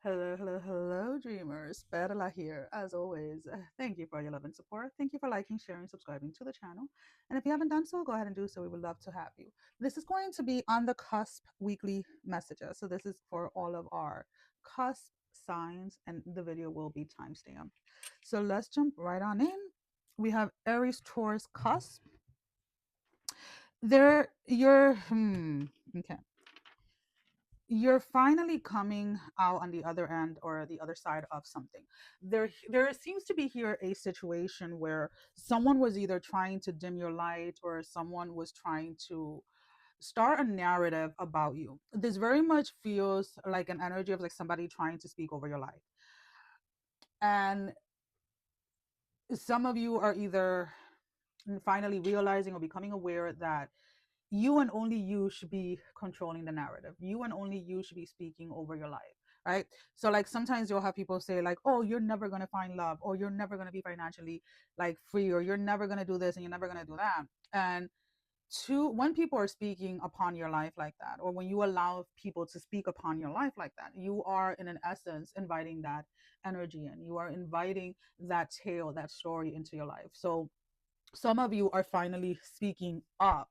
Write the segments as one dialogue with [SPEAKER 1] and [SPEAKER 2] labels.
[SPEAKER 1] Hello, hello, hello, dreamers. Perla here, as always. Thank you for your love and support. Thank you for liking, sharing, subscribing to the channel. And if you haven't done so, go ahead and do so. We would love to have you. This is going to be on the CUSP Weekly Messages. So, this is for all of our CUSP signs, and the video will be timestamped. So, let's jump right on in. We have Aries, Taurus, CUSP. Okay, you're finally coming out on the other end or the other side of something. There seems to be here a situation where someone was either trying to dim your light or someone was trying to start a narrative about you. This very much feels like an energy of like somebody trying to speak over your life. And some of you are either finally realizing or becoming aware that you and only you should be controlling the narrative. You and only you should be speaking over your life, right? So like sometimes you'll have people say like, oh, you're never going to find love, or you're never going to be financially like free, or you're never going to do this and you're never going to do that. And when people are speaking upon your life like that, or when you allow people to speak upon your life like that, you are in an essence inviting that energy in. You are inviting that tale, that story into your life. So some of you are finally speaking up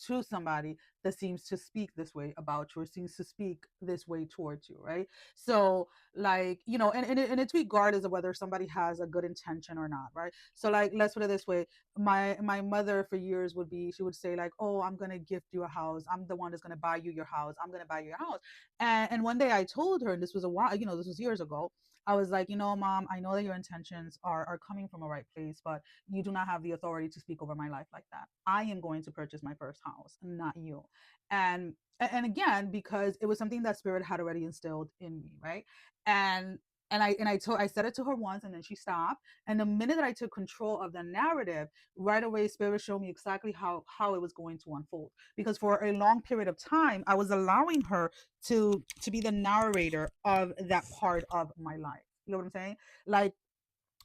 [SPEAKER 1] to somebody that seems to speak this way about you or seems to speak this way towards you, right? So like, and it's regardless of whether somebody has a good intention or not, right? So like, let's put it this way. My mother for years she would say like, oh, I'm gonna gift you a house, I'm the one that's gonna buy you your house, I'm gonna buy you your house. And one day I told her, and this was a while, this was years ago, I was like, mom, I know that your intentions are coming from a right place, but you do not have the authority to speak over my life like that. I am going to purchase my first house, not you. And again, because it was something that spirit had already instilled in me, right? And I said it to her once, and then she stopped. And the minute that I took control of the narrative, right away spirit showed me exactly how it was going to unfold. Because for a long period of time, I was allowing her to be the narrator of that part of my life. You know what I'm saying? Like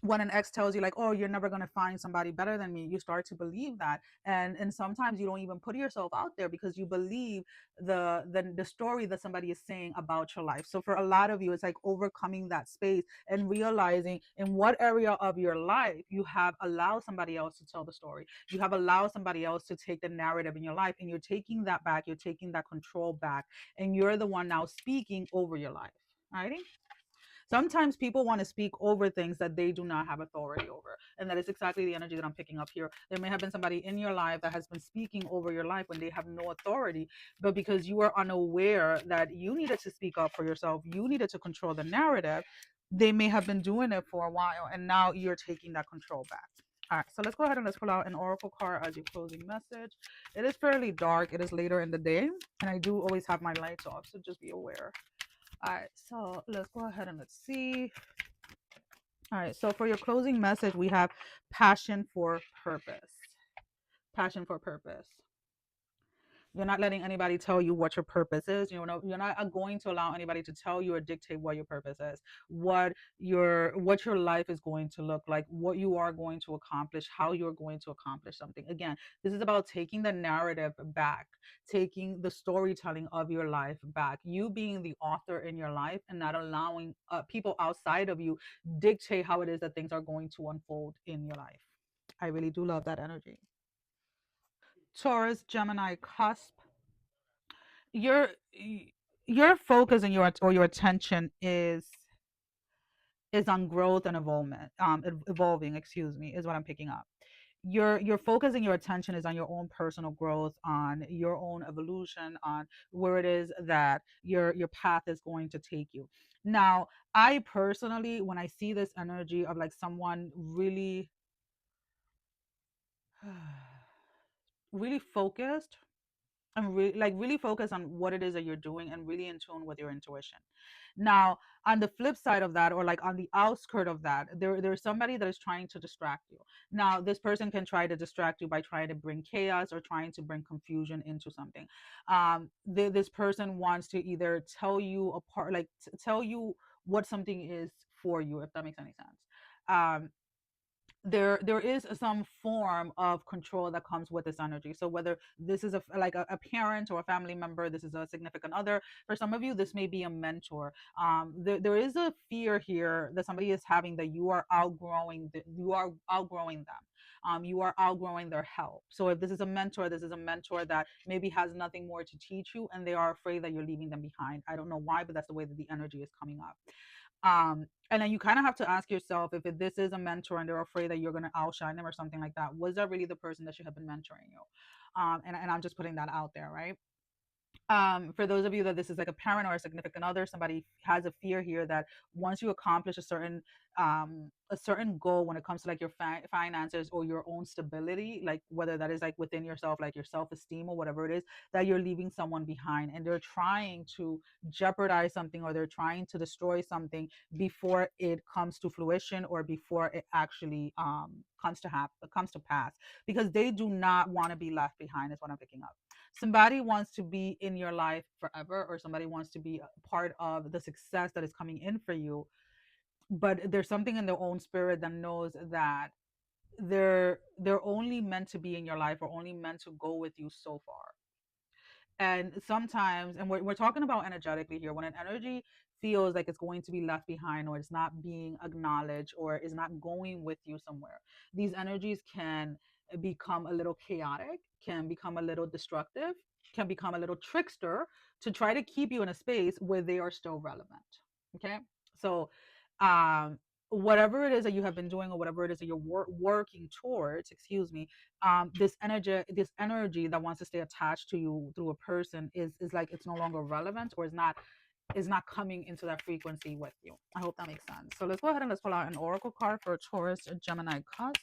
[SPEAKER 1] when an ex tells you like, oh, you're never going to find somebody better than me, you start to believe that. And sometimes you don't even put yourself out there because you believe the story that somebody is saying about your life. So for a lot of you, it's like overcoming that space and realizing in what area of your life you have allowed somebody else to tell the story. You have allowed somebody else to take the narrative in your life, and you're taking that back, you're taking that control back, and you're the one now speaking over your life. Alrighty. Sometimes people want to speak over things that they do not have authority over. And that is exactly the energy that I'm picking up here. There may have been somebody in your life that has been speaking over your life when they have no authority, but because you were unaware that you needed to speak up for yourself, you needed to control the narrative, they may have been doing it for a while, and now you're taking that control back. All right, so let's go ahead and let's pull out an oracle card as your closing message. It is fairly dark. It is later in the day, and I do always have my lights off, so just be aware. All right, so let's go ahead and let's see. All right, so for your closing message, we have passion for purpose. Passion for purpose. You're not letting anybody tell you what your purpose is. You're not going to allow anybody to tell you or dictate what your purpose is, what your life is going to look like, what you are going to accomplish, how you're going to accomplish something. Again, this is about taking the narrative back, taking the storytelling of your life back, you being the author in your life, and not allowing people outside of you dictate how it is that things are going to unfold in your life. I really do love that energy. Taurus, Gemini, cusp. Your focus and your attention is on growth and evolvement, evolving, excuse me, is what I'm picking up. Your focus and your attention is on your own personal growth, on your own evolution, on where it is that your path is going to take you. Now, I personally, when I see this energy of like someone really really focused, I'm really focus on what it is that you're doing and really in tune with your intuition. Now, on the flip side of that, or like on the outskirt of that, there's somebody that is trying to distract you. Now, this person can try to distract you by trying to bring chaos or trying to bring confusion into something. This person wants to either tell you apart, like tell you what something is for you, if that makes any sense. Um, there is some form of control that comes with this energy. So whether this is a parent or a family member, this is a significant other. For some of you, this may be a mentor. There is a fear here that somebody is having, that you are outgrowing them. You are outgrowing their help. So if this is a mentor, this is a mentor that maybe has nothing more to teach you, and they are afraid that you're leaving them behind. I don't know why, but that's the way that the energy is coming up. And then you kind of have to ask yourself, if this is a mentor and they're afraid that you're going to outshine them or something like that, was that really the person that should have been mentoring you? And I'm just putting that out there, right? For those of you that this is like a parent or a significant other, somebody has a fear here that once you accomplish a certain goal when it comes to like your finances or your own stability, like whether that is like within yourself, like your self-esteem or whatever it is, that you're leaving someone behind, and they're trying to jeopardize something, or they're trying to destroy something before it comes to fruition, or before it actually comes to pass, because they do not want to be left behind, is what I'm picking up. Somebody wants to be in your life forever, or somebody wants to be a part of the success that is coming in for you, but there's something in their own spirit that knows that they're only meant to be in your life, or only meant to go with you so far. And sometimes, and we're talking about energetically here, when an energy feels like it's going to be left behind, or it's not being acknowledged, or is not going with you somewhere, these energies can become a little chaotic, can become a little destructive, can become a little trickster, to try to keep you in a space where they are still relevant. Okay. So um whatever it is that you have been doing, or whatever it is that you're working towards, excuse me, this energy that wants to stay attached to you through a person is like, it's no longer relevant, or is not coming into that frequency with you. I hope that makes sense. So let's go ahead and let's pull out an oracle card for Taurus, Gemini, cusp.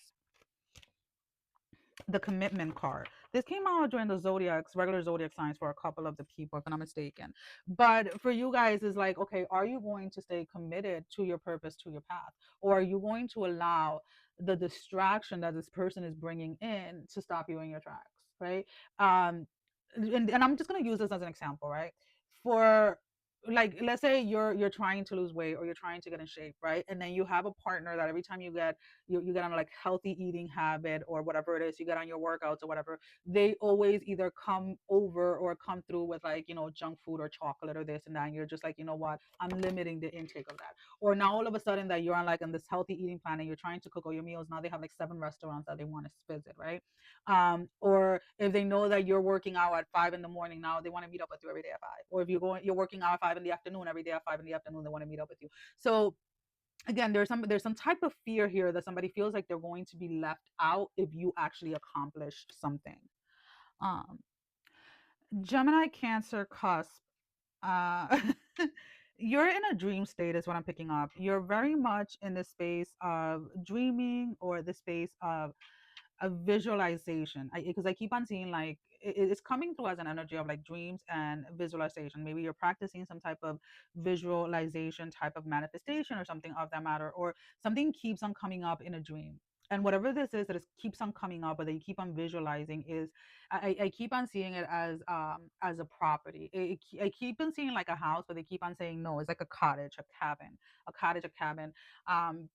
[SPEAKER 1] The commitment card. This came out during the regular zodiac signs for a couple of the people, if I'm not mistaken. But for you guys, is like, okay, are you going to stay committed to your purpose, to your path, or are you going to allow the distraction that this person is bringing in to stop you in your tracks, right? And I'm just going to use this as an example, right? For, like, let's say you're trying to lose weight, or you're trying to get in shape, right? And then you have a partner that every time you get on a like healthy eating habit, or whatever it is, you get on your workouts or whatever, they always either come over or come through with, like, junk food or chocolate or this and that, and you're just like, you know what, I'm limiting the intake of that. Or now all of a sudden that you're on like on this healthy eating plan, and you're trying to cook all your meals, now they have like 7 restaurants that they want to visit, right? Or if they know that you're working out at 5 in the morning, now they want to meet up with you every day at 5. Or if you're working out at 5 in the afternoon, every day at 5 in the afternoon, they want to meet up with you. So again, there's some type of fear here that somebody feels like they're going to be left out if you actually accomplished something. um Gemini, Cancer, cusp. uh you're in a dream state, is what I'm picking up. You're very much in the space of dreaming, or the space of a visualization, because I keep on seeing like it's coming through as an energy of like dreams and visualization. Maybe you're practicing some type of visualization, type of manifestation, or something of that matter, or something keeps on coming up in a dream. And whatever this is that is keeps on coming up, or that you keep on visualizing, is I keep on seeing it as a property. I keep on seeing like a house, but they keep on saying no, it's like a cottage, a cabin, a cabin. um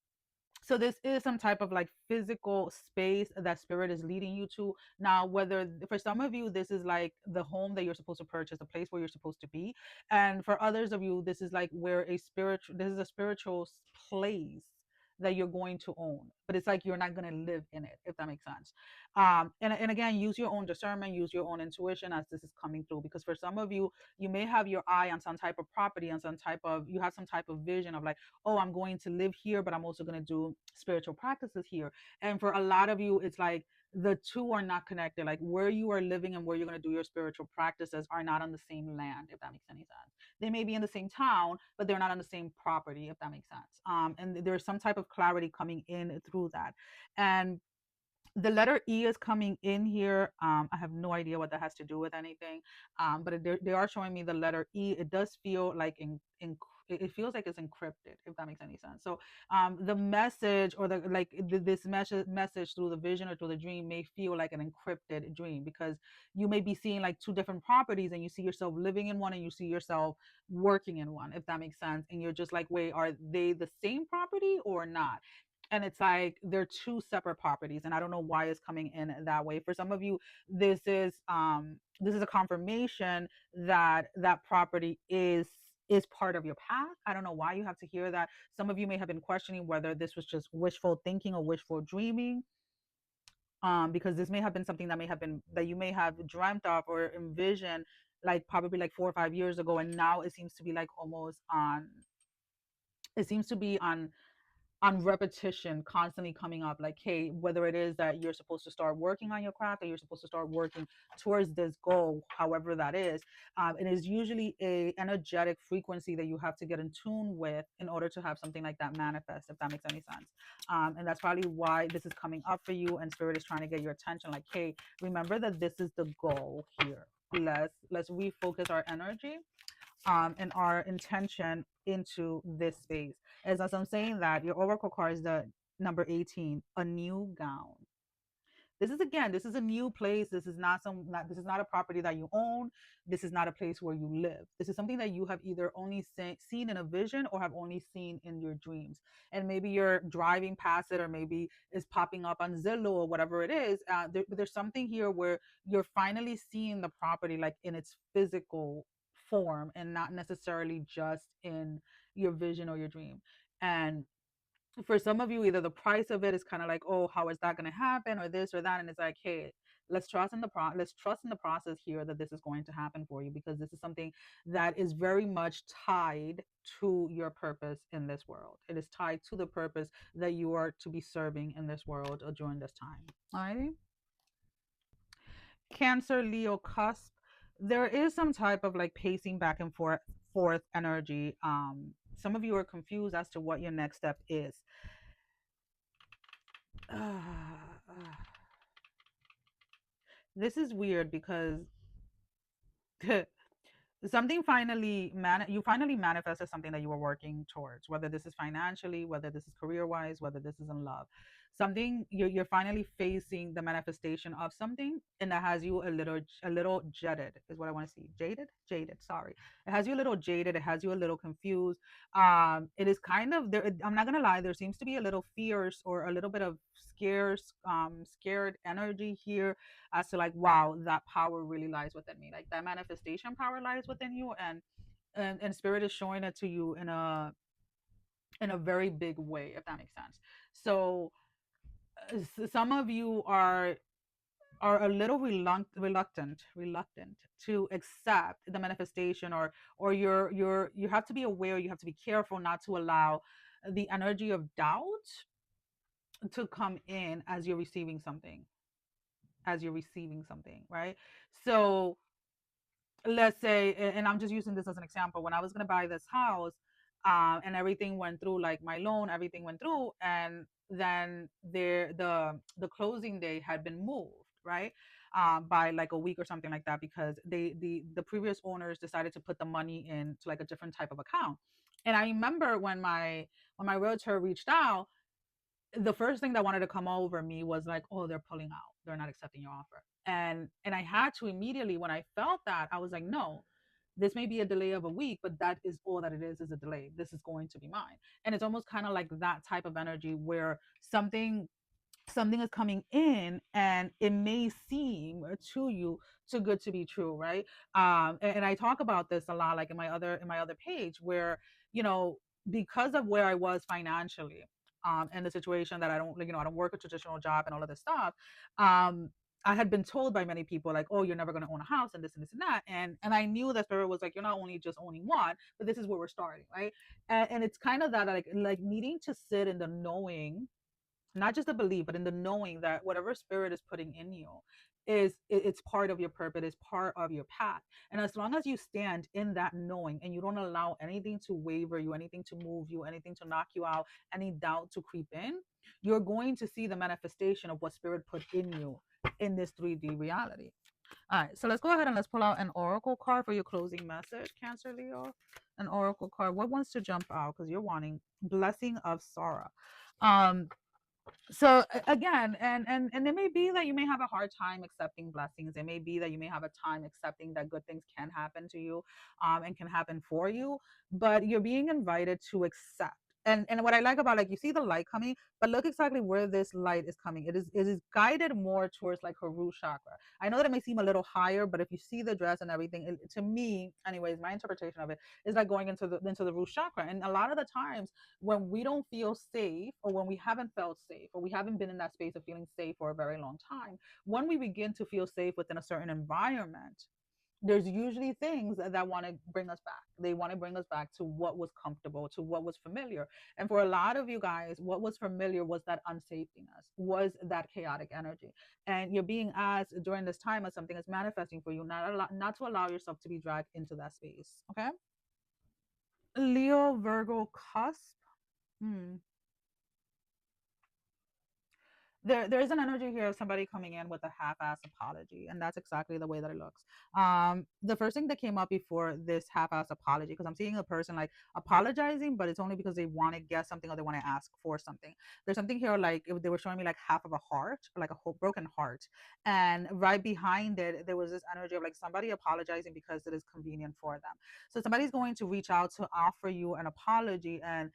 [SPEAKER 1] so this is some type of like physical space that spirit is leading you to. Now, whether for some of you this is like the home that you're supposed to purchase, the place where you're supposed to be, and for others of you this is like where this is a spiritual place that you're going to own, but it's like you're not going to live in it, if that makes sense. And again, use your own discernment, use your own intuition as this is coming through, because for some of you, you may have your eye on some type of property, on some type of, you have some type of vision of like, oh, I'm going to live here, but I'm also going to do spiritual practices here. And for a lot of you, it's like the two are not connected. Like where you are living and where you're going to do your spiritual practices are not on the same land, if that makes any sense. They may be in the same town, but they're not on the same property, if that makes sense. And there's some type of clarity coming in through that. And the letter E is coming in here. I have no idea what that has to do with anything. But they are showing me the letter E. It does feel like it feels like it's encrypted, if that makes any sense. So the message, or this message through the vision or through the dream may feel like an encrypted dream, because you may be seeing like two different properties, and you see yourself living in one and you see yourself working in one, if that makes sense. And you're just like, wait, are they the same property or not? and it's like they're two separate properties, and I don't know why it's coming in that way. For some of you, this is a confirmation that that property is part of your path. I don't know why you have to hear that. Some of you may have been questioning whether this was just wishful thinking or wishful dreaming, because this may have been something that may have been that you may have dreamt of or envisioned, like probably like 4 or 5 years ago, and now it seems to be like almost on, it seems to be on repetition, constantly coming up, like, hey, whether it is that you're supposed to start working on your craft, or you're supposed to start working towards this goal, however that is. It is usually a energetic frequency that you have to get in tune with in order to have something like that manifest, if that makes any sense. And that's probably why this is coming up for you, and spirit is trying to get your attention, like, hey, remember that this is the goal here. Let's refocus our energy, and our intention into this space. As I'm saying that, your oracle card is the number 18, a new gown. This is, again, this is a new place. This is this is not a property that you own. This is not a place where you live. This is something that you have either only seen in a vision or have only seen in your dreams. And maybe you're driving past it, or maybe it's popping up on Zillow or whatever it is. There's something here where you're finally seeing the property like in its physical form, and not necessarily just in your vision or your dream. And for some of you, either the price of it is kind of like, oh, how is that going to happen, or this or that, and it's like, hey, let's trust in let's trust in the process here, that this is going to happen for you, because this is something that is very much tied to your purpose in this world. It is tied to the purpose that you are to be serving in this world or during this time. All right. Cancer, Leo, cusp. There is some type of like pacing back and forth energy. Some of you are confused as to what your next step is. This is weird because something you finally manifested something that you were working towards, whether this is financially, whether this is career wise, whether this is in love. Something you're finally facing the manifestation of something, and that has you a little jaded, is what I want to see. Jaded, sorry. It has you a little jaded, it has you a little confused. It is kind of there, I'm not gonna lie, there seems to be a little fierce or a little bit of scared energy here, as to like, wow, that power really lies within me, like that manifestation power lies within you. And spirit is showing it to you in a very big way, if that makes sense. So some of you are a little reluctant to accept the manifestation, or you have to be aware, you have to be careful not to allow the energy of doubt to come in as you're receiving something, right? So let's say, and I'm just using this as an example, when I was going to buy this house, and everything went through, like my loan, everything went through, and then the closing date had been moved, right? By like a week or something like that, because the previous owners decided to put the money into like a different type of account. And I remember when my realtor reached out, the first thing that wanted to come over me was like, oh, they're pulling out, they're not accepting your offer. And I had to immediately, when I felt that, I was like, no, this may be a delay of a week, but that is all that it is a delay. This is going to be mine. And it's almost kind of like that type of energy where something is coming in, and it may seem to you too good to be true, right? And I talk about this a lot, like in my other page, where, you know, because of where I was financially, and the situation that I don't, like, I don't work a traditional job and all of this stuff. I had been told by many people, like, oh, you're never going to own a house, and this and this and that. And I knew that spirit was like, you're not only just owning one, but this is where we're starting, right? And it's kind of that, like needing to sit in the knowing, not just the belief, but in the knowing that whatever spirit is putting in you it's part of your purpose, it's part of your path. And as long as you stand in that knowing, and you don't allow anything to waver you, anything to move you, anything to knock you out, any doubt to creep in, you're going to see the manifestation of what spirit put in you in this 3D reality. All right, so let's go ahead and let's pull out an oracle card for your closing message, Cancer, Leo. An oracle card. What wants to jump out? Because you're wanting blessing of Sarah. So again, and it may be that you may have a hard time accepting blessings. It may be that you may have a time accepting that good things can happen to you, and can happen for you, but you're being invited to accept And what I like about, like, you see the light coming, but look exactly where this light is coming. It is guided more towards like her root chakra. I know that it may seem a little higher, but if you see the dress and everything, to me, anyways, my interpretation of it is like going into the root chakra. And a lot of the times when we don't feel safe, or when we haven't felt safe, or we haven't been in that space of feeling safe for a very long time, when we begin to feel safe within a certain environment, there's usually things that want to bring us back. They want to bring us back to what was comfortable, to what was familiar. And for a lot of you guys, what was familiar was that unsafetyness, was that chaotic energy. And you're being asked during this time as something is manifesting for you, not to allow yourself to be dragged into that space. Okay. Leo, Virgo, cusp. Hmm. There is an energy here of somebody coming in with a half-ass apology, and that's exactly the way that it looks. The first thing that came up before this half-ass apology, because I'm seeing a person like apologizing, but it's only because they want to get something or they want to ask for something. There's something here like they were showing me like half of a heart, or like a whole broken heart, and right behind it there was this energy of like somebody apologizing because it is convenient for them. So somebody's going to reach out to offer you an apology, and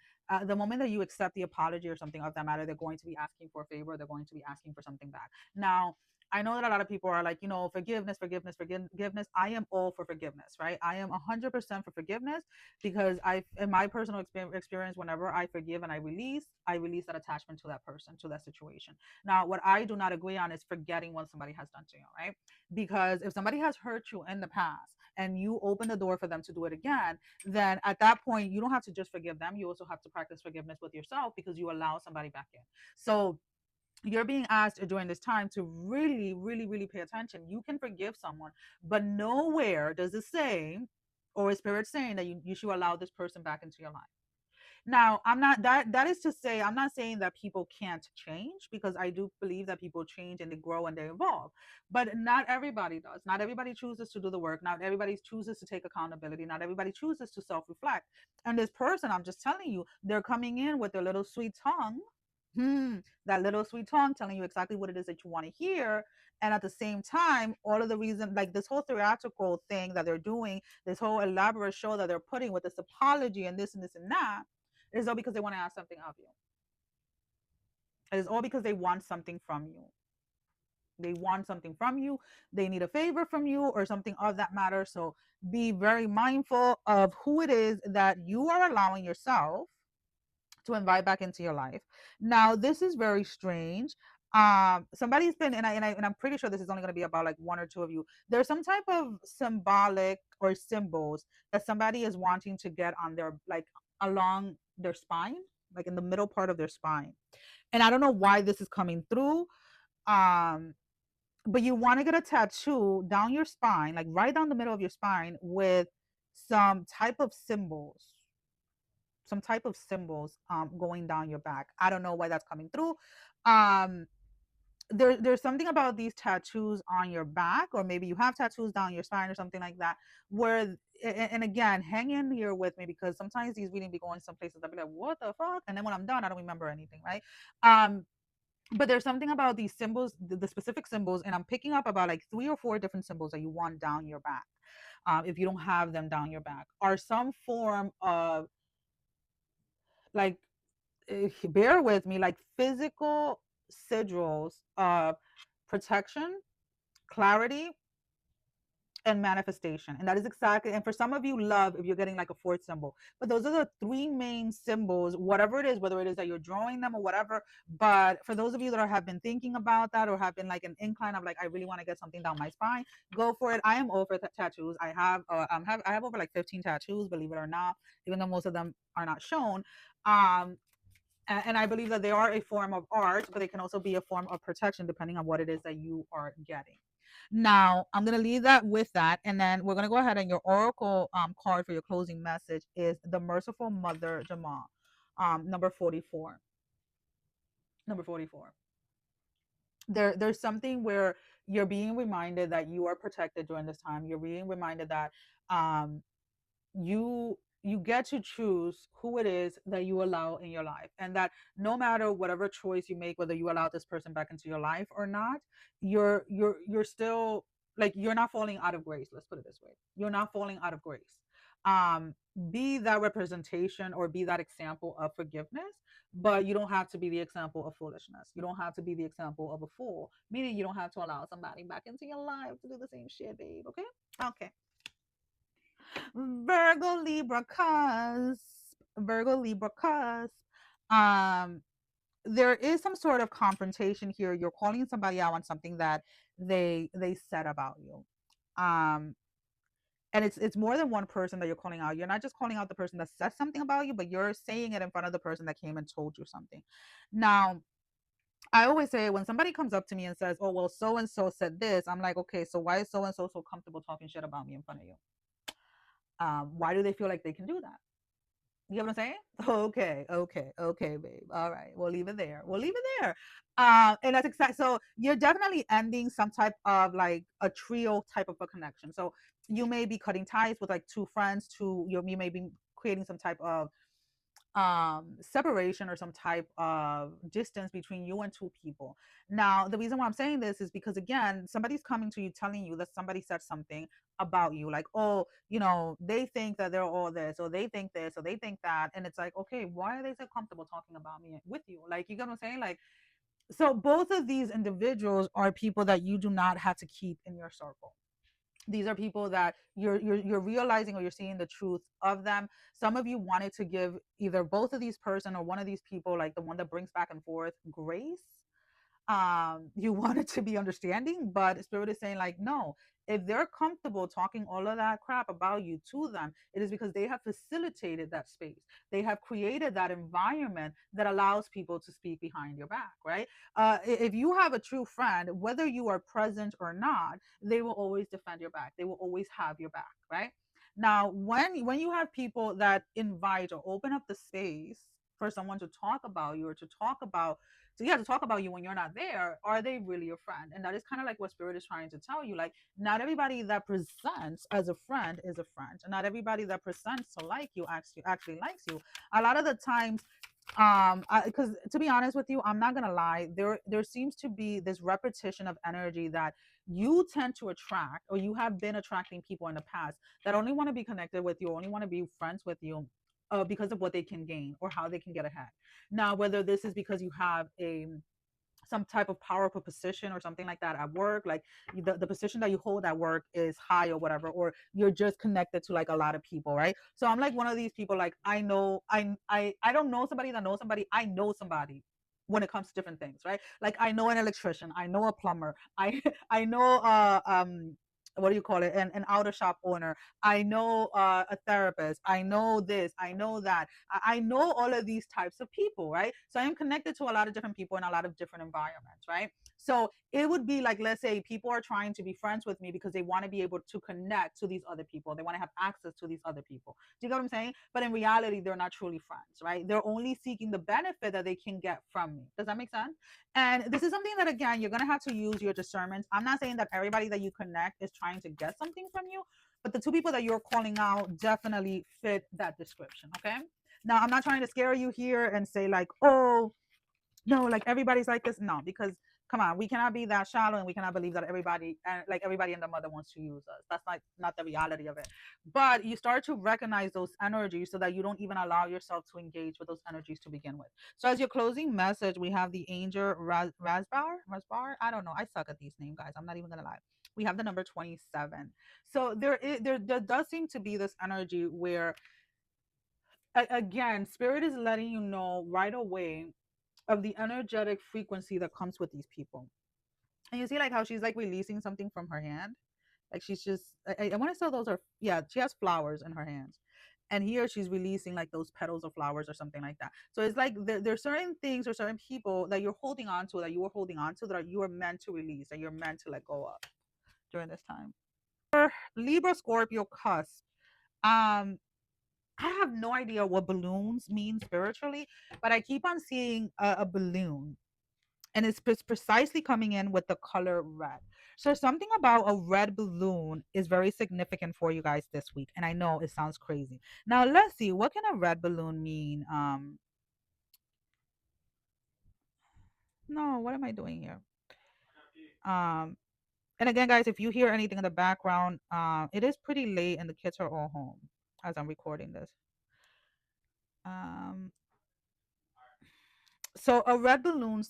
[SPEAKER 1] the moment that you accept the apology or something of that matter, they're going to be asking for a favor. They're going to be asking for something back. Now, I know that a lot of people are like, forgiveness, forgiveness, forgiveness. I am all for forgiveness, right? I am 100% for forgiveness, because in my personal experience, whenever I forgive and I release that attachment to that person, to that situation. Now, what I do not agree on is forgetting what somebody has done to you, right? Because if somebody has hurt you in the past and you open the door for them to do it again, then at that point you don't have to just forgive them, you also have to practice forgiveness with yourself, because you allow somebody back in. So you're being asked during this time to really, really, really pay attention. You can forgive someone, but nowhere does it say, or is spirit saying, that you should allow this person back into your life. Now, I'm not that is to say, I'm not saying that people can't change, because I do believe that people change and they grow and they evolve. But not everybody does. Not everybody chooses to do the work. Not everybody chooses to take accountability. Not everybody chooses to self-reflect. And this person, I'm just telling you, they're coming in with their little sweet tongue. That little sweet tongue telling you exactly what it is that you want to hear. And at the same time, all of the reason, like this whole theatrical thing that they're doing, this whole elaborate show that they're putting with this apology and this and this and that, it is all because they want to ask something of you. It is all because they want something from you. They want something from you. They need a favor from you or something of that matter. So be very mindful of who it is that you are allowing yourself to invite back into your life. Now, this is very strange. Somebody's been, and I'm pretty sure this is only going to be about like one or two of you. There's some type of symbolic or symbols that somebody is wanting to get on their, like, along their spine, like in the middle part of their spine. And I don't know why this is coming through. Um, but you want to get a tattoo down your spine, like right down the middle of your spine, with some type of symbols, going down your back. I don't know why that's coming through. Um, there's something about these tattoos on your back, or maybe you have tattoos down your spine or something like that, where, and again, hang in here with me, because sometimes these readings be going some places I'll be like, what the fuck? And then when I'm done, I don't remember anything, right? But there's something about these symbols, the specific symbols, and I'm picking up about like 3 or 4 different symbols that you want down your back. If you don't have them down your back, are some form of, like, bear with me, like physical sigils of protection, clarity, and manifestation. And that is exactly, and for some of you, love, if you're getting like a 4th symbol. But those are the 3 main symbols, whatever it is, whether it is that you're drawing them or whatever. But for those of you that have been thinking about that, or have been like an incline of like, I really want to get something down my spine, go for it. I am all for tattoos. I have over like 15 tattoos, believe it or not, even though most of them are not shown. And I believe that they are a form of art, but they can also be a form of protection depending on what it is that you are getting. Now, I'm going to leave that with that, and then we're going to go ahead, and your oracle card for your closing message is the Merciful Mother Jamal, number 44. Number 44. There's something where you're being reminded that you are protected during this time. You're being reminded that um, you get to choose who it is that you allow in your life, and that no matter whatever choice you make, whether you allow this person back into your life or not, you're still, like, you're not falling out of grace. Let's put it this way: you're not falling out of grace. um be that representation or be that example of forgiveness, but you don't have to be the example of foolishness. You don't have to be the example of a fool, meaning you don't have to allow somebody back into your life to do the same shit, babe. Okay. Okay. Virgo Libra cusp. Virgo Libra cusp. Um, there is some sort of confrontation here. You're calling somebody out on something that they said about you. Um, and it's more than one person that you're calling out. You're not just calling out the person that said something about you, but you're saying it in front of the person that came and told you something. Now, I always say when somebody comes up to me and says, "Oh, well, so and so said this," I'm like, "Okay, so why is so and so so comfortable talking shit about me in front of you? Why do they feel like they can do that?" You know what I'm saying? Okay, okay, okay, babe. All right, we'll leave it there. We'll leave it there. And that's exactly, so you're definitely ending some type of like a trio type of a connection. So you may be cutting ties with like two friends, you may be creating some type of separation or some type of distance between you and two people. Now, the reason why I'm saying this is because again, somebody's coming to you telling you that somebody said something about you, like, oh, they think that they're all this, or they think this, or they think that, and it's like, okay, why are they so comfortable talking about me with you? Like, you get what I'm saying? Like, so both of these individuals are people that you do not have to keep in your circle. These are people that you're realizing, or you're seeing the truth of them. Some of you wanted to give either both of these person or one of these people, like the one that brings back and forth, grace. You want it to be understanding, but spirit is saying, like, no, if they're comfortable talking all of that crap about you to them, it is because they have facilitated that space. They have created that environment that allows people to speak behind your back, right? If you have a true friend, whether you are present or not, they will always defend your back. They will always have your back, right? Now, when you have people that invite or open up the space for someone to talk about you, or to talk about, so you have to talk about you when you're not there, are they really your friend? And that is kind of like what spirit is trying to tell you. Like, not everybody that presents as a friend is a friend, and not everybody that presents to like you actually likes you. A lot of the times, because to be honest with you, I'm not gonna lie, there seems to be this repetition of energy that you tend to attract, or you have been attracting people in the past that only want to be connected with you, only want to be friends with you, because of what they can gain or how they can get ahead. Now, whether this is because you have a some type of powerful position or something like that at work, like the position that you hold at work is high or whatever, or you're just connected to like a lot of people, right? So I'm like one of these people, like, I know, I don't know somebody that knows somebody, I know somebody when it comes to different things, right? Like, I know an electrician, I know a plumber, I I know what do you call it, an auto shop owner, I know a therapist, I know this, I know that, I know all of these types of people, right? So I am connected to a lot of different people in a lot of different environments, right? So it would be like, let's say people are trying to be friends with me because they want to be able to connect to these other people. They want to have access to these other people. Do you get what I'm saying? But in reality, they're not truly friends, right? They're only seeking the benefit that they can get from me. Does that make sense? And this is something that, again, you're going to have to use your discernment. I'm not saying that everybody that you connect is trying to get something from you, but the two people that you're calling out definitely fit that description. Okay. Now, I'm not trying to scare you here and say, like, oh, no, like everybody's like this. No, because come on, we cannot be that shallow, and we cannot believe that everybody, and like everybody and the mother wants to use us. That's not the reality of it. But you start to recognize those energies so that you don't even allow yourself to engage with those energies to begin with. So as your closing message, we have the angel Rasbar. I don't know. I suck at these names, guys. I'm not even gonna lie. We have the number 27. So there does seem to be this energy where, again, spirit is letting you know right away of the energetic frequency that comes with these people. And you see, like, how she's like releasing something from her hand. Like, she's just, I want to say those are, yeah, she has flowers in her hands. And here she's releasing like those petals of flowers or something like that. So it's like there's certain things or certain people that you're holding on to, that you were holding on to, that you are meant to release, that you're meant to let go of during this time. Libra Scorpio cusp. Um, I have no idea what balloons mean spiritually, but I keep on seeing a balloon, and it's precisely coming in with the color red. So something about a red balloon is very significant for you guys this week, and I know it sounds crazy. Now let's see, what can a red balloon mean? No, what am I doing here? Um, and again, guys, if you hear anything in the background, it is pretty late and the kids are all home. as I'm recording this. Um, so a red balloon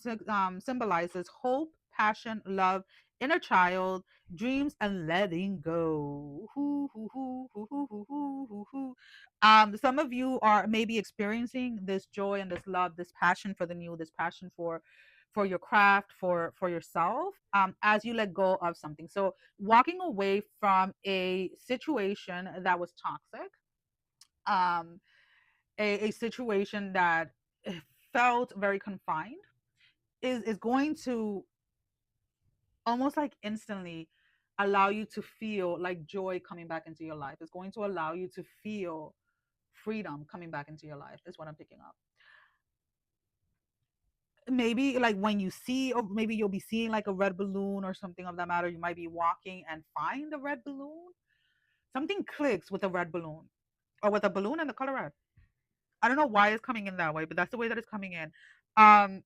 [SPEAKER 1] symbolizes hope, passion, love, inner child, dreams, and letting go. Hoo, hoo, hoo, hoo, hoo, hoo, hoo, hoo, hoo. Some of you are maybe experiencing this joy and this love, this passion for the new, this passion for your craft, for yourself, as you let go of something. So walking away from a situation that was toxic, um, a situation that felt very confined, is going to almost like instantly allow you to feel like joy coming back into your life. It's going to allow you to feel freedom coming back into your life, is what I'm picking up. Maybe like when you see, or maybe you'll be seeing like a red balloon or something of that matter. You might be walking and find a red balloon. Something clicks with a red balloon, or with a balloon and the color red. I don't know why it's coming in that way, but that's the way that it's coming in. Um,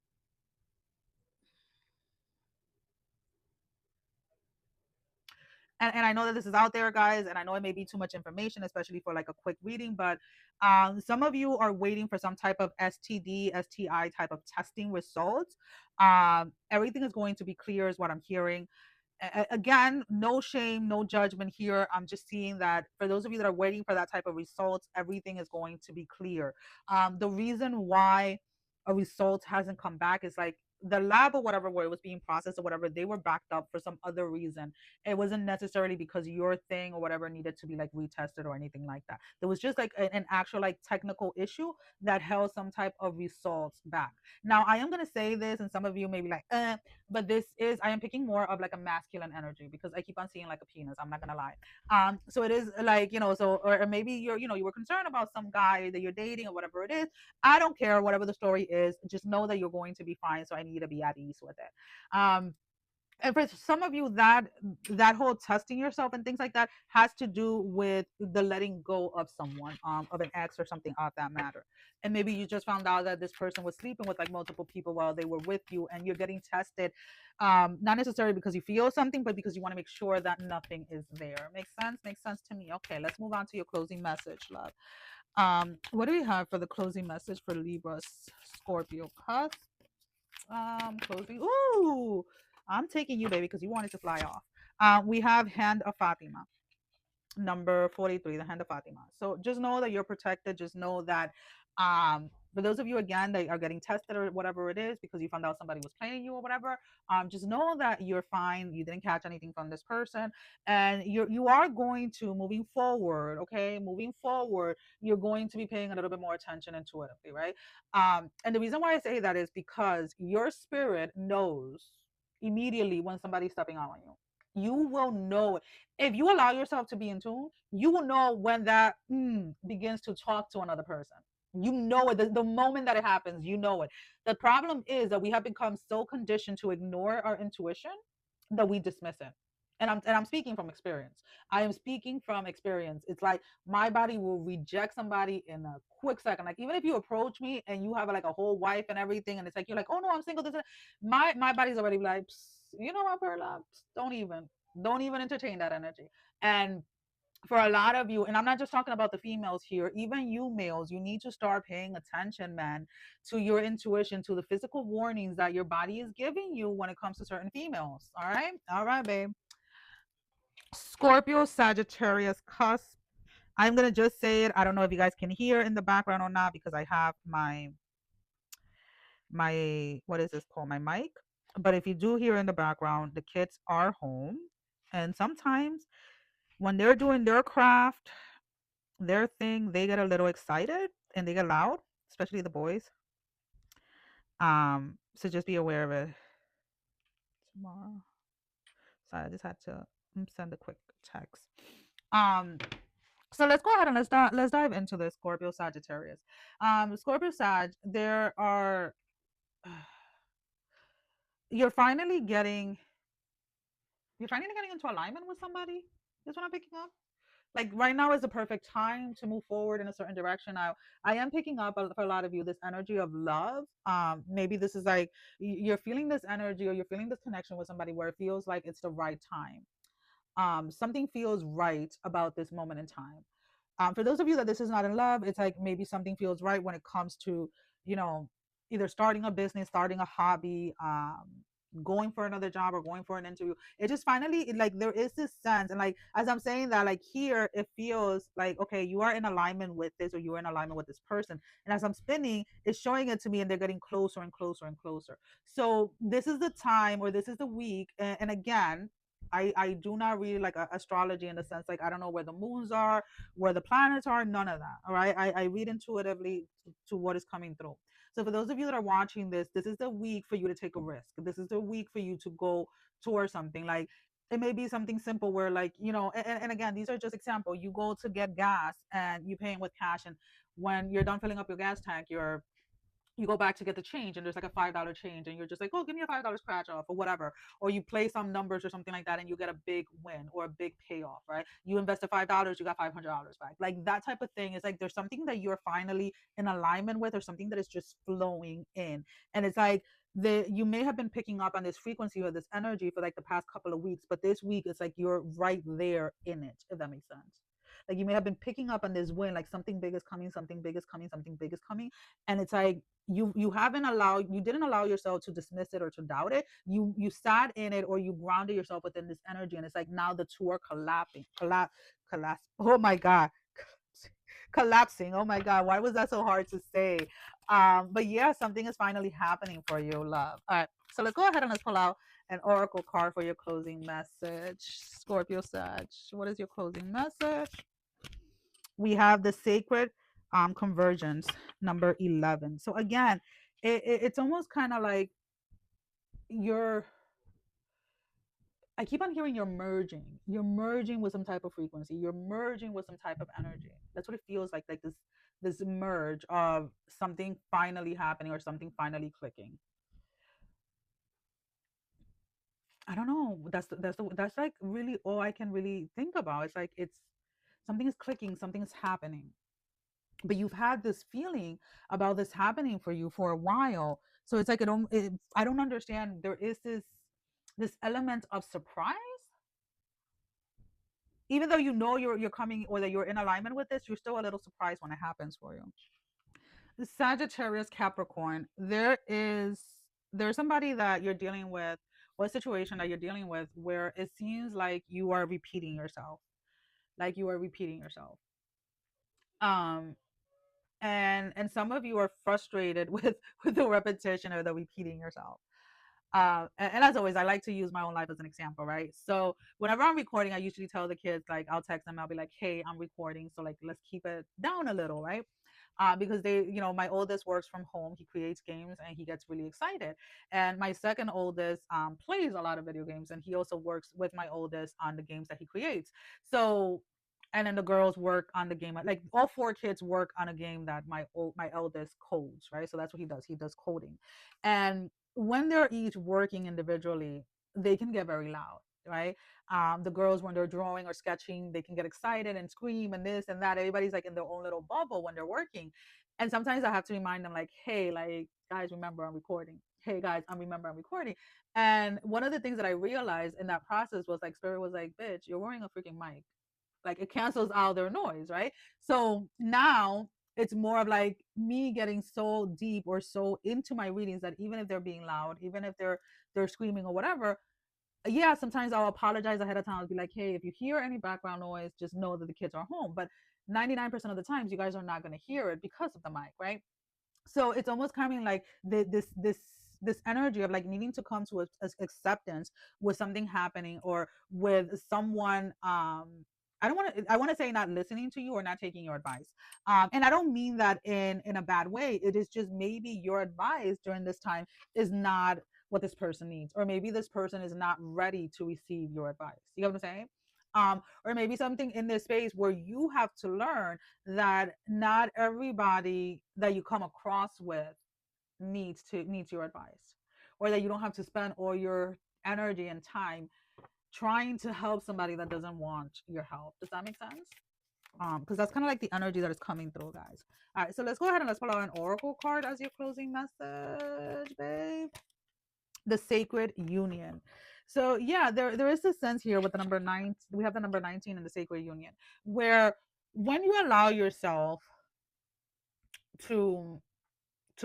[SPEAKER 1] and I know that this is out there, guys, and I know it may be too much information, especially for like a quick reading, but some of you are waiting for some type of STD, STI type of testing results. Everything is going to be clear, is what I'm hearing. Again, no shame, no judgment here. I'm just seeing that for those of you that are waiting for that type of results, everything is going to be clear. The reason why a result hasn't come back is like the lab or whatever, where it was being processed or whatever, they were backed up for some other reason. It wasn't necessarily because your thing or whatever needed to be like retested or anything like that. There was just like an actual like technical issue that held some type of results back. Now I am going to say this, and some of you may be like, but this is, I am picking more of like a masculine energy because I keep on seeing like a penis, I'm not gonna lie. So it is like, so, or maybe you're, you were concerned about some guy that you're dating or whatever it is. I don't care, whatever the story is, just know that you're going to be fine, so I need you to be at ease with it. And for some of you, that whole testing yourself and things like that has to do with the letting go of someone, of an ex or something of that matter. And maybe you just found out that this person was sleeping with like multiple people while they were with you, and you're getting tested, not necessarily because you feel something, but because you want to make sure that nothing is there. Makes sense to me. Okay, let's move on to your closing message, love. What do we have for the closing message for Libra, Scorpio, cusp? Closing. Ooh, I'm taking you, baby, because you wanted to fly off. We have Hand of Fatima, number 43, the Hand of Fatima. So just know that you're protected. Just know that, for those of you again that are getting tested or whatever it is because you found out somebody was playing you or whatever, just know that you're fine. You didn't catch anything from this person, and you are going to, moving forward, okay, moving forward, you're going to be paying a little bit more attention intuitively, right? And the reason why I say that is because your spirit knows immediately when somebody's stepping out on you. You will know it. If you allow yourself to be in tune, you will know when that begins to talk to another person. You know it. The moment that it happens, you know it. The problem is that we have become so conditioned to ignore our intuition that we dismiss it. And I'm speaking from experience. I am speaking from experience. It's like my body will reject somebody in a quick second. Like even if you approach me and you have like a whole wife and everything, and it's like you're like, oh no, I'm single. This, my body's already like, you know what, Perla? Don't even entertain that energy. And for a lot of you, and I'm not just talking about the females here, even you males, you need to start paying attention, man, to your intuition, to the physical warnings that your body is giving you when it comes to certain females. All right, babe. Scorpio, Sagittarius, cusp. I'm gonna just say it. I don't know if you guys can hear in the background or not because I have my what is this called, my mic. But if you do hear in the background, the kids are home, and sometimes when they're doing their craft, their thing, they get a little excited and they get loud, especially the boys. So just be aware of it. Tomorrow, so I just had to send a quick text. Um, so let's go ahead and let's dive into this Scorpio Sagittarius. Scorpio Sag, there are you're finally getting into alignment with somebody. Is what I'm picking up. Like right now is the perfect time to move forward in a certain direction. I am picking up for a lot of you this energy of love. Maybe this is like you're feeling this energy or you're feeling this connection with somebody where it feels like it's the right time. Something feels right about this moment in time. For those of you that this is not in love, it's like maybe something feels right when it comes to, you know, either starting a business, starting a hobby, going for another job or going for an interview. It just finally, like, there is this sense, and like as I'm saying that, like here it feels like, okay, you are in alignment with this, or you are in alignment with this person. And as I'm spinning, it's showing it to me, and they're getting closer and closer and closer. So this is the time, or this is the week, and again, I do not really like astrology in the sense, like, I don't know where the moons are, where the planets are, none of that. All right. I read intuitively to what is coming through. So for those of you that are watching this is the week for you to take a risk. This is the week for you to go towards something. Like, it may be something simple where, like, and again, these are just example. You go to get gas and you paying with cash, and when you're done filling up your gas tank, you go back to get the change, and there's like a $5 change, and you're just like, oh, give me a $5 scratch off or whatever. Or you play some numbers or something like that, and you get a big win or a big payoff, right? You invested $5, you got $500 back. Like that type of thing is like, there's something that you're finally in alignment with, or something that is just flowing in. And it's like, you may have been picking up on this frequency or this energy for like the past couple of weeks, but this week it's like you're right there in it, if that makes sense. Like, you may have been picking up on this win, like something big is coming, something big is coming, something big is coming. And it's like, you didn't allow yourself to dismiss it or to doubt it. You sat in it, or you grounded yourself within this energy, and it's like now the two are collapse. Oh my god. Collapsing. Oh my god, why was that so hard to say? But yeah, something is finally happening for you, love. All right, so let's go ahead and let's pull out an oracle card for your closing message. Scorpio Sag, what is your closing message? We have the sacred convergence, number 11. So again, it's almost kind of like you're I keep on hearing you're merging with some type of frequency, you're merging with some type of energy. That's what it feels like this merge of something finally happening or something finally clicking. I don't know. That's like really all I can really think about. It's like, it's something is clicking, something is happening, but you've had this feeling about this happening for you for a while. So it's like, I don't understand. There is this element of surprise, even though you know you're coming, or that you're in alignment with this. You're still a little surprised when it happens for you. The Sagittarius Capricorn, there's somebody that you're dealing with, or a situation that you're dealing with, where it seems like you are repeating yourself, like you are repeating yourself. um and some of you are frustrated with the repetition or the repeating yourself. And as always, I like to use my own life as an example, right? So whenever I'm recording, I usually tell the kids, like, I'll text them, I'll be like, hey, I'm recording, so like, let's keep it down a little, right? Because my oldest works from home, he creates games and he gets really excited, and my second oldest plays a lot of video games, and he also works with my oldest on the games that he creates. So, and then the girls work on the game, like all four kids work on a game that my eldest codes, right? So that's what he does coding. And when they're each working individually, they can get very loud, right? The girls, when they're drawing or sketching, they can get excited and scream and this and that. Everybody's like in their own little bubble when they're working. And sometimes I have to remind them, like, hey, like, guys, remember I'm recording. Hey guys, remember I'm recording. And one of the things that I realized in that process was, like, Spirit was like, bitch, you're wearing a freaking mic. Like, it cancels out their noise, right? So now it's more of like me getting so deep or so into my readings that even if they're being loud, even if they're screaming or whatever, yeah, sometimes I'll apologize ahead of time. I'll be like, hey, if you hear any background noise, just know that the kids are home. But 99% of the times, you guys are not going to hear it because of the mic, right? So it's almost kind of like this energy of like needing to come to acceptance with something happening, or with someone. I want to say not listening to you or not taking your advice. And I don't mean that in a bad way. It is just maybe your advice during this time is not what this person needs, or maybe this person is not ready to receive your advice. You know what I'm saying? Or maybe something in this space where you have to learn that not everybody that you come across with needs your advice, or that you don't have to spend all your energy and time trying to help somebody that doesn't want your help. Does that make sense? Because that's kind of like the energy that is coming through, guys. All right, so let's go ahead and let's pull out an oracle card as your closing message, babe. The sacred union. So yeah, there is this sense here with the number 9. We have the number 19 in the sacred union, where when you allow yourself to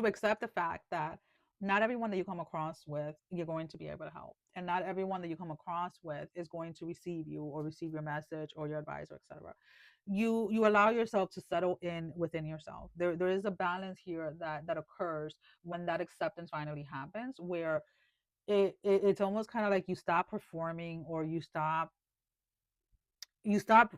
[SPEAKER 1] accept the fact that not everyone that you come across with you're going to be able to help, and not everyone that you come across with is going to receive you or receive your message or your advice or etc. You allow yourself to settle in within yourself. There is a balance here that occurs when that acceptance finally happens, where it's almost kind of like you stop performing, or you stop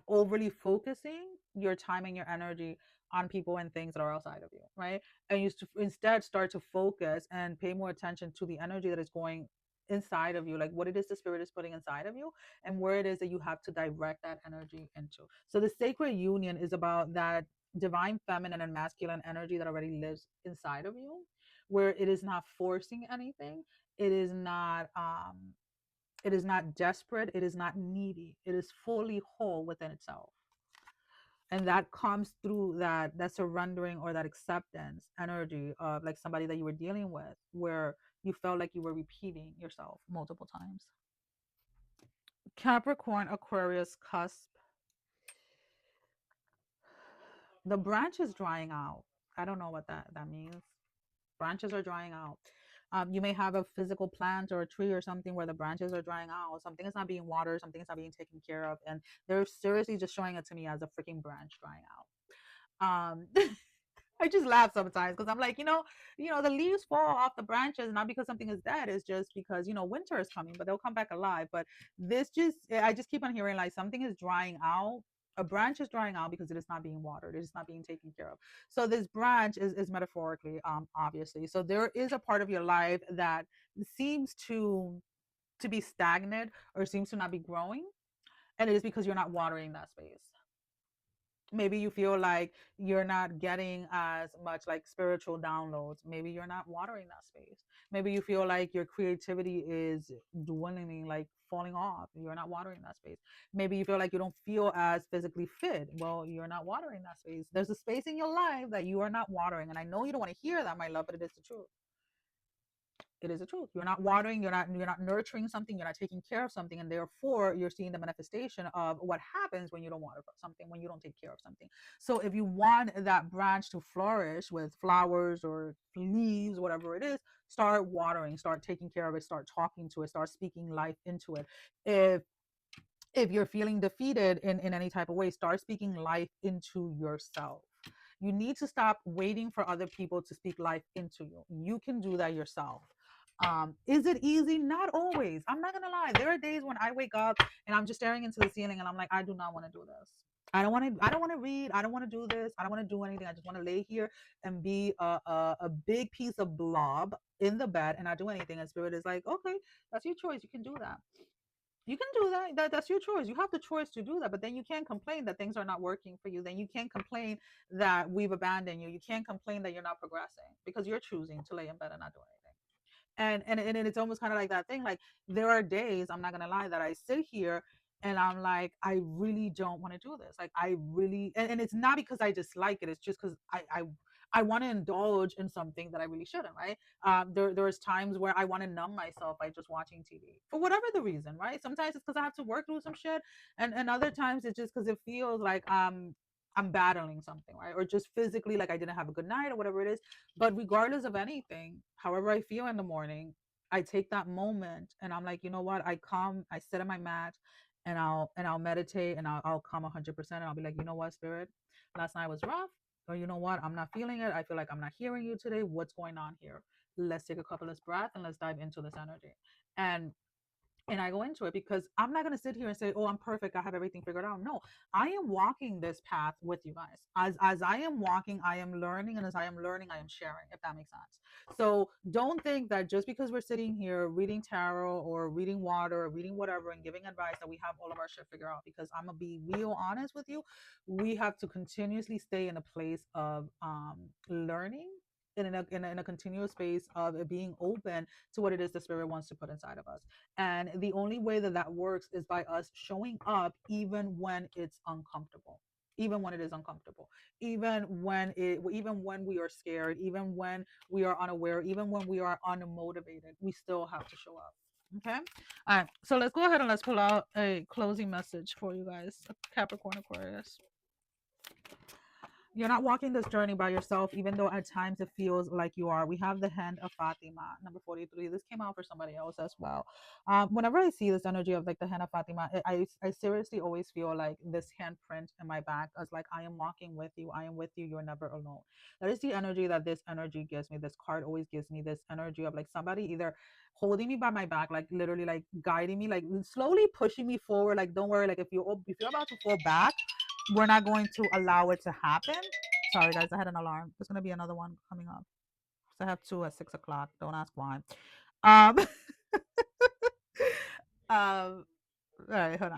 [SPEAKER 1] overly focusing your time and your energy on people and things that are outside of you, right? And instead start to focus and pay more attention to the energy that is going inside of you, like what it is the spirit is putting inside of you, and where it is that you have to direct that energy into. So the sacred union is about that divine feminine and masculine energy that already lives inside of you, where it is not forcing anything. It is not desperate. It is not needy. It is fully whole within itself. And that comes through that surrendering or that acceptance energy of like somebody that you were dealing with, where you felt like you were repeating yourself multiple times. Capricorn, Aquarius, cusp. The branch is drying out. I don't know what that means. Branches are drying out. You may have a physical plant or a tree or something where the branches are drying out. Something is not being watered. Something is not being taken care of, and they're seriously just showing it to me as a freaking branch drying out. I just laugh sometimes because I'm like, the leaves fall off the branches not because something is dead. It's just because winter is coming, but they'll come back alive. But I just keep on hearing like something is drying out. A branch is drying out because it is not being watered. It is not being taken care of. So this branch is metaphorically, obviously. So there is a part of your life that seems to be stagnant or seems to not be growing, and it is because you're not watering that space. Maybe you feel like you're not getting as much like spiritual downloads. Maybe you're not watering that space. Maybe you feel like your creativity is dwindling, like falling off. You're not watering that space. Maybe you feel like you don't feel as physically fit. Well, you're not watering that space. There's a space in your life that you are not watering, and I know you don't want to hear that, my love, but it is the truth. It is the truth. You're not watering, you're not nurturing something, you're not taking care of something, and therefore you're seeing the manifestation of what happens when you don't water something, when you don't take care of something. So if you want that branch to flourish with flowers or leaves, whatever it is, start watering, start taking care of it, start talking to it, start speaking life into it. If you're feeling defeated in any type of way, start speaking life into yourself. You need to stop waiting for other people to speak life into you. You can do that yourself. Is it easy? Not always. I'm not gonna lie. There are days when I wake up and I'm just staring into the ceiling and I'm like, I do not want to do this. I don't want to read. I don't want to do this. I don't want to do anything. I just want to lay here and be a big piece of blob in the bed and not do anything. And spirit is like, okay, that's your choice. You can do that. You can do that. That's your choice. You have the choice to do that, but then you can't complain that things are not working for you. Then you can't complain that we've abandoned you. You can't complain that you're not progressing because you're choosing to lay in bed and not do anything. And it's almost kind of like that thing. Like there are days, I'm not gonna lie, that I sit here and I'm like, I really don't want to do this. Like I really, and it's not because I dislike it. It's just because I want to indulge in something that I really shouldn't, right? There's times where I want to numb myself by just watching TV for whatever the reason, right? Sometimes it's because I have to work through some shit, and other times it's just because it feels like I'm battling something, right? Or just physically like I didn't have a good night or whatever it is. But regardless of anything, however I feel in the morning, I take that moment and I'm like, you know what? I sit on my mat and I'll meditate and I'll come 100% and I'll be like, you know what, spirit, last night was rough, or you know what, I'm not feeling it. I feel like I'm not hearing you today. What's going on here? Let's take a couple of breaths and let's dive into this energy. And I go into it because I'm not going to sit here and say, "Oh, I'm perfect. I have everything figured out." No, I am walking this path with you guys. As I am walking, I am learning, and as I am learning, I am sharing. If that makes sense. So don't think that just because we're sitting here reading tarot or reading water or reading whatever and giving advice that we have all of our shit figured out. Because I'm gonna be real honest with you, we have to continuously stay in a place of learning. In a continuous space of it being open to what it is the spirit wants to put inside of us. And the only way that that works is by us showing up even when it's uncomfortable. Even when it is uncomfortable, even when we are scared, even when we are unaware, even when we are unmotivated, we still have to show up. Okay. All right. So let's go ahead and let's pull out a closing message for you guys, Capricorn, Aquarius. You're not walking this journey by yourself, even though at times it feels like you are. We have the hand of Fatima, number 43. This came out for somebody else as well. Whenever I see this energy of like the hand of Fatima, I seriously always feel like this handprint in my back as like, I am walking with you. I am with you. You're never alone. That is the energy that this energy gives me. This card always gives me this energy of like somebody either holding me by my back, like literally like guiding me, like slowly pushing me forward. Like, don't worry, like if you're about to fall back, we're not going to allow it to happen. Sorry, guys, I had an alarm. There's going to be another one coming up. So I have two at 6 o'clock. Don't ask why. Um, all right, hold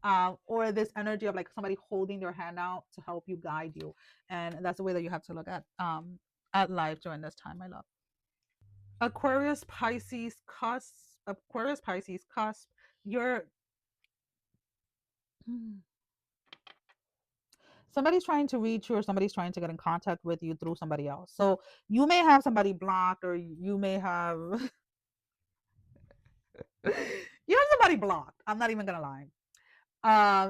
[SPEAKER 1] on. Or this energy of like somebody holding their hand out to help you, guide you, and that's the way that you have to look at life during this time, my love. Aquarius, Pisces, cusp. Aquarius, Pisces, cusp. You're somebody's trying to reach you or somebody's trying to get in contact with you through somebody else. So you may have somebody blocked or you may have you have somebody blocked. I'm not even gonna lie.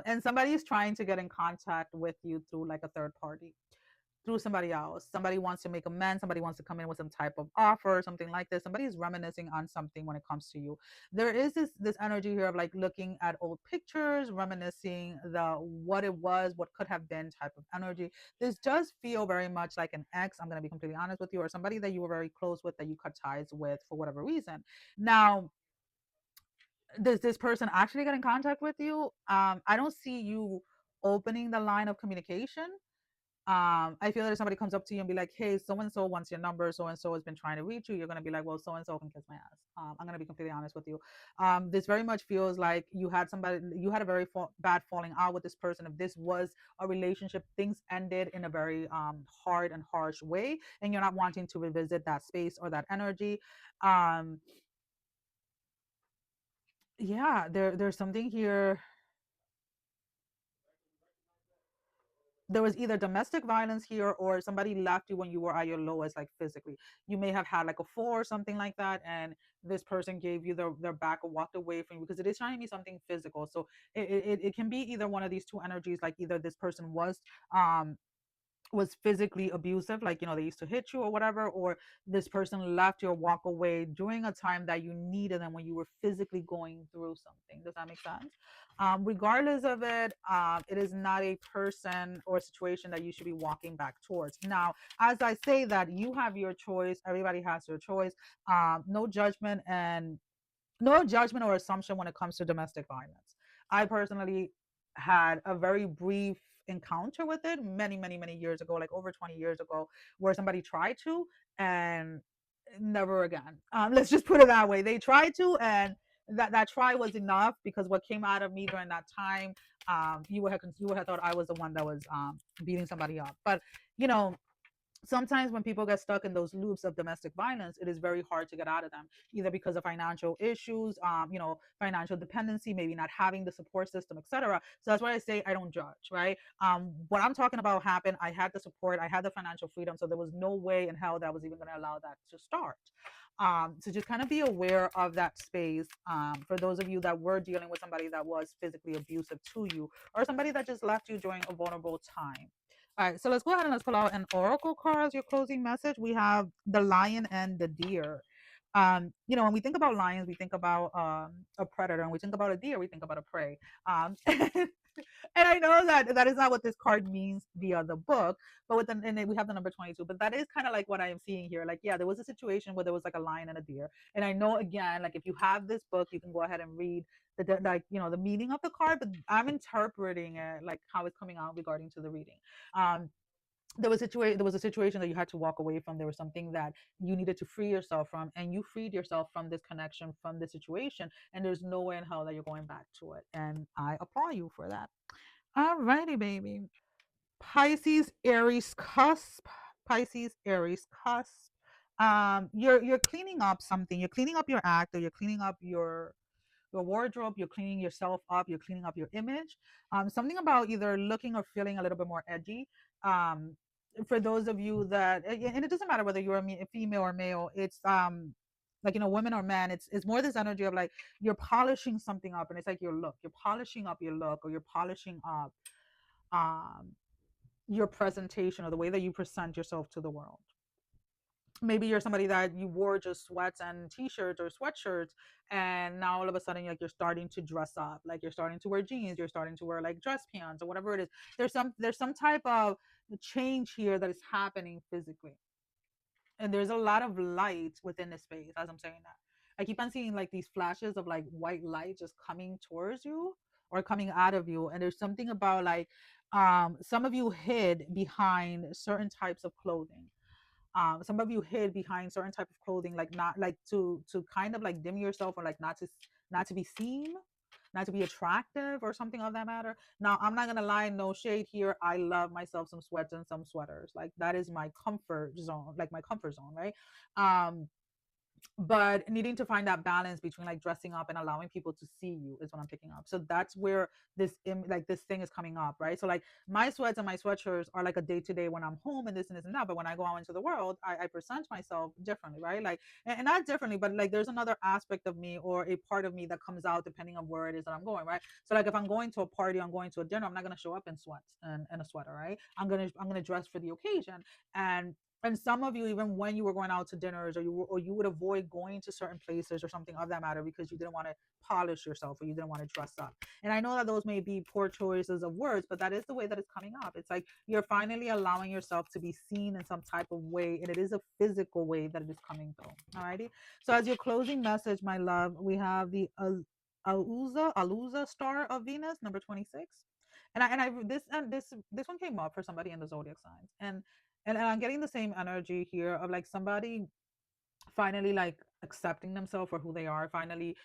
[SPEAKER 1] And somebody is trying to get in contact with you through like a third party, through somebody else. Somebody wants to make amends. Somebody wants to come in with some type of offer, something like this. Somebody is reminiscing on something when it comes to you. There is this energy here of like looking at old pictures, reminiscing the what it was, what could have been type of energy. This does feel very much like an ex. I'm gonna be completely honest with you, or somebody that you were very close with that you cut ties with for whatever reason. Now, does this person actually get in contact with you? I don't see you opening the line of communication. I feel that if somebody comes up to you and be like, hey, so and so wants your number, so and so has been trying to reach you, you're going to be like, well, so and so can kiss my ass. I'm going to be completely honest with you. This very much feels like you had a very bad falling out with this person. If this was a relationship, things ended in a very hard and harsh way, and you're not wanting to revisit that space or that energy. um yeah, there's something here. There was either domestic violence here or somebody left you when you were at your lowest, like physically. You may have had like a fall or something like that, and this person gave you their back or walked away from you because it is showing me something physical. So it can be either one of these two energies, like either this person um was physically abusive, like they used to hit you or whatever, or this person left you or walk away during a time that you needed them when you were physically going through something. Does that make sense? Regardless of it, it is not a person or situation that you should be walking back towards. Now, as I say that, you have your choice. Everybody has their choice. No judgment and no judgment or assumption when it comes to domestic violence. I personally had a very brief encounter with it many years ago, like over 20 years ago, where somebody tried to and never again. Let's just put it that way. They tried to, and that try was enough because what came out of me during that time, you would have thought I was the one that was beating somebody up. But you know, sometimes when people get stuck in those loops of domestic violence, it is very hard to get out of them, either because of financial issues, financial dependency, maybe not having the support system, etc. So that's why I say I don't judge, right? What I'm talking about happened. I had the support, I had the financial freedom, so there was no way in hell that I was even going to allow that to start. So just kind of be aware of that space, for those of you that were dealing with somebody that was physically abusive to you, or somebody that just left you during a vulnerable time. All right, so let's go ahead and let's pull out an oracle card as your closing message. We have the lion and the deer. When we think about lions, we think about a predator, and we think about a deer, we think about a prey. And I know that that is not what this card means via the book, but and then we have the number 22. But that is kind of like what I am seeing here. Like, yeah, there was a situation where there was like a lion and a deer, and I know again, like if you have this book, you can go ahead and read the meaning of the card, but I'm interpreting it like how it's coming out regarding to the reading. Um, there was a situation that you had to walk away from. There was something that you needed to free yourself from, and you freed yourself from this connection, from this situation, and there's no way in hell that you're going back to it, and I applaud you for that. All righty, baby. Pisces, Aries, cusp. Pisces, Aries, cusp. You're cleaning up something. You're cleaning up your act, or you're cleaning up your wardrobe. You're cleaning yourself up. You're cleaning up your image. Something about either looking or feeling a little bit more edgy. Um, for those of you that, and it doesn't matter whether you're a female or male. It's like women or men. It's more this energy of like you're polishing something up, and it's like your look. You're polishing up your look, or you're polishing up. Um, your presentation or the way that you present yourself to the world. Maybe you're somebody that you wore just sweats and t-shirts or sweatshirts, and now all of a sudden, like, you're starting to dress up, like you're starting to wear jeans, you're starting to wear like dress pants or whatever it is. There's some type of change here that is happening physically, and there's a lot of light within the space as I'm saying that. I keep on seeing like these flashes of like white light just coming towards you or coming out of you, and there's something about like some of you hid behind certain types of clothing. Some of you hid behind certain type of clothing, like not like to kind of like dim yourself, or like not to be seen, not to be attractive or something of that matter. Now, I'm not gonna lie, no shade here. I love myself some sweats and some sweaters. Like that is my comfort zone, like my comfort zone, right? Um, but needing to find that balance between like dressing up and allowing people to see you is what I'm picking up. So that's where like this thing is coming up, right? So like my sweats and my sweatshirts are like a day to day when I'm home and this and this and that. But when I go out into the world, I present myself differently, right? Like, and not differently, but like there's another aspect of me or a part of me that comes out depending on where it is that I'm going, right? So like if I'm going to a party, I'm going to a dinner, I'm not gonna show up in sweats and a sweater, right? I'm gonna dress for the occasion. And some of you, even when you were going out to dinners, or you would avoid going to certain places or something of that matter because you didn't want to polish yourself or you didn't want to dress up. And I know that those may be poor choices of words, but that is the way that it's coming up. It's like you're finally allowing yourself to be seen in some type of way, and it is a physical way that it is coming through. Alrighty. So as your closing message, my love, we have the Aluza star of Venus, number 26. And I this one came up for somebody in the zodiac signs, and I'm getting the same energy here of like somebody finally like accepting themselves for who they are, finally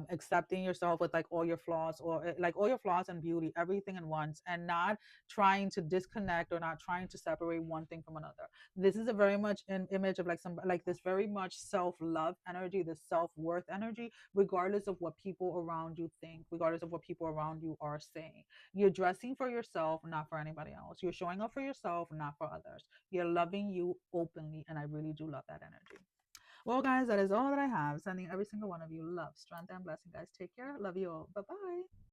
[SPEAKER 1] accepting yourself with like all your flaws, or like all your flaws and beauty, everything in once, and not trying to disconnect or not trying to separate one thing from another. This is a very much an image of like some like this very much self-love energy, this self-worth energy, regardless of what people around you think, regardless of what people around you are saying. You're dressing for yourself, not for anybody else. You're showing up for yourself, not for others. You're loving you openly, and I really do love that energy. Well, guys, that is all that I have. Sending every single one of you love, strength, and blessing. Guys, take care. Love you all. Bye bye.